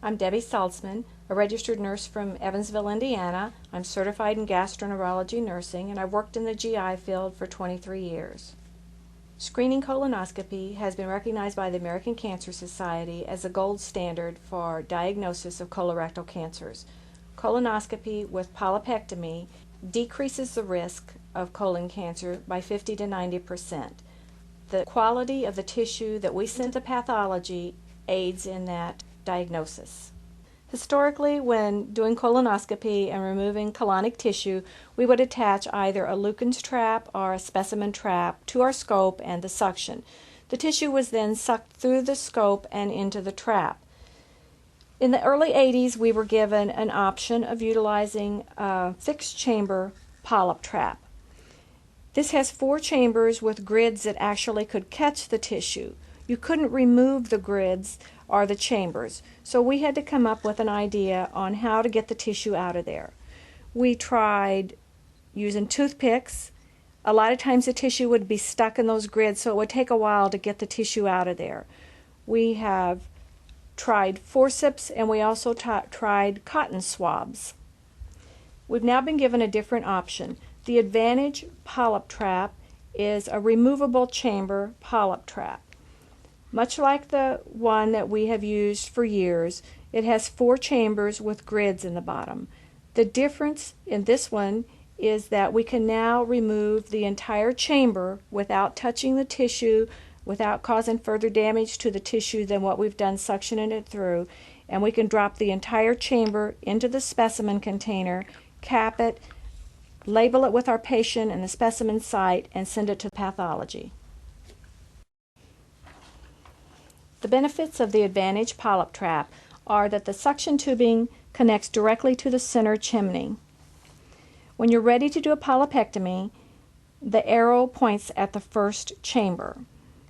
I'm Debbie Saltzman, a registered nurse from Evansville, Indiana. I'm certified in gastroenterology nursing, and I've worked in the GI field for 23 years. Screening colonoscopy has been recognized by the American Cancer Society as the gold standard for diagnosis of colorectal cancers. Colonoscopy with polypectomy decreases the risk of colon cancer by 50 to 90%. The quality of the tissue that we send to pathology aids in that diagnosis. Historically, when doing colonoscopy and removing colonic tissue, we would attach either a Lucan's trap or a specimen trap to our scope and the suction. The tissue was then sucked through the scope and into the trap. In the early 80s, we were given an option of utilizing a fixed chamber polyp trap. This has 4 chambers with grids that actually could catch the tissue. You couldn't remove the grids or the chambers, so we had to come up with an idea on how to get the tissue out of there. We tried using toothpicks. A lot of times the tissue would be stuck in those grids, so it would take a while to get the tissue out of there. We have tried forceps, and we also tried cotton swabs. We've now been given a different option. The Advantage Polyp Trap is a removable chamber polyp trap. Much like the one that we have used for years, it has 4 chambers with grids in the bottom. The difference in this one is that we can now remove the entire chamber without touching the tissue, without causing further damage to the tissue than what we've done suctioning it through, and we can drop the entire chamber into the specimen container, cap it, label it with our patient and the specimen site, and send it to pathology. The benefits of the Advantage Polyp Trap are that the suction tubing connects directly to the center chimney. When you're ready to do a polypectomy, the arrow points at the first chamber.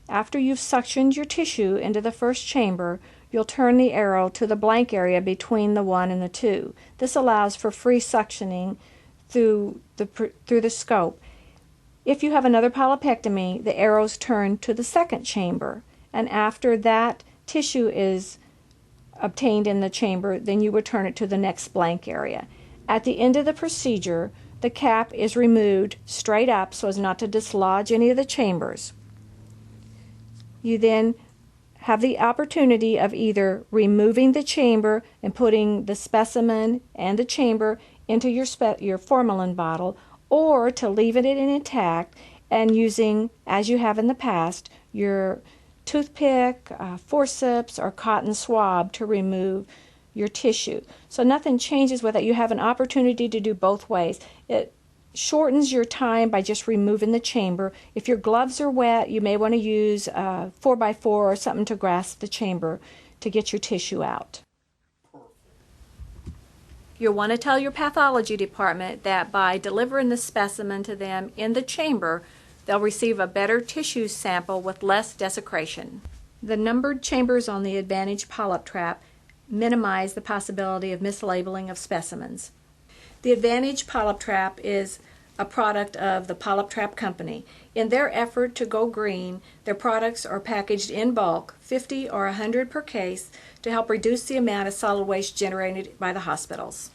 After you've suctioned your tissue into the first chamber, you'll turn the arrow to the blank area between the 1 and the 2. This allows for free suctioning through the scope. If you have another polypectomy, the arrows turn to the second chamber, and after that tissue is obtained in the chamber, then you would turn it to the next blank area. At the end of the procedure, the cap is removed straight up so as not to dislodge any of the chambers. You then have the opportunity of either removing the chamber and putting the specimen and the chamber into your formalin bottle, or to leave it intact and using, as you have in the past, your toothpick, forceps, or cotton swab to remove your tissue. So nothing changes with it. You have an opportunity to do both ways. It shortens your time by just removing the chamber. If your gloves are wet, you may want to use a 4x4 or something to grasp the chamber to get your tissue out. You'll want to tell your pathology department that by delivering the specimen to them in the chamber, they'll receive a better tissue sample with less desecration. The numbered chambers on the Advantage Polyp Trap minimize the possibility of mislabeling of specimens. The Advantage Polyp Trap is a product of the Polyp Trap Company. In their effort to go green, their products are packaged in bulk, 50 or 100 per case, to help reduce the amount of solid waste generated by the hospitals.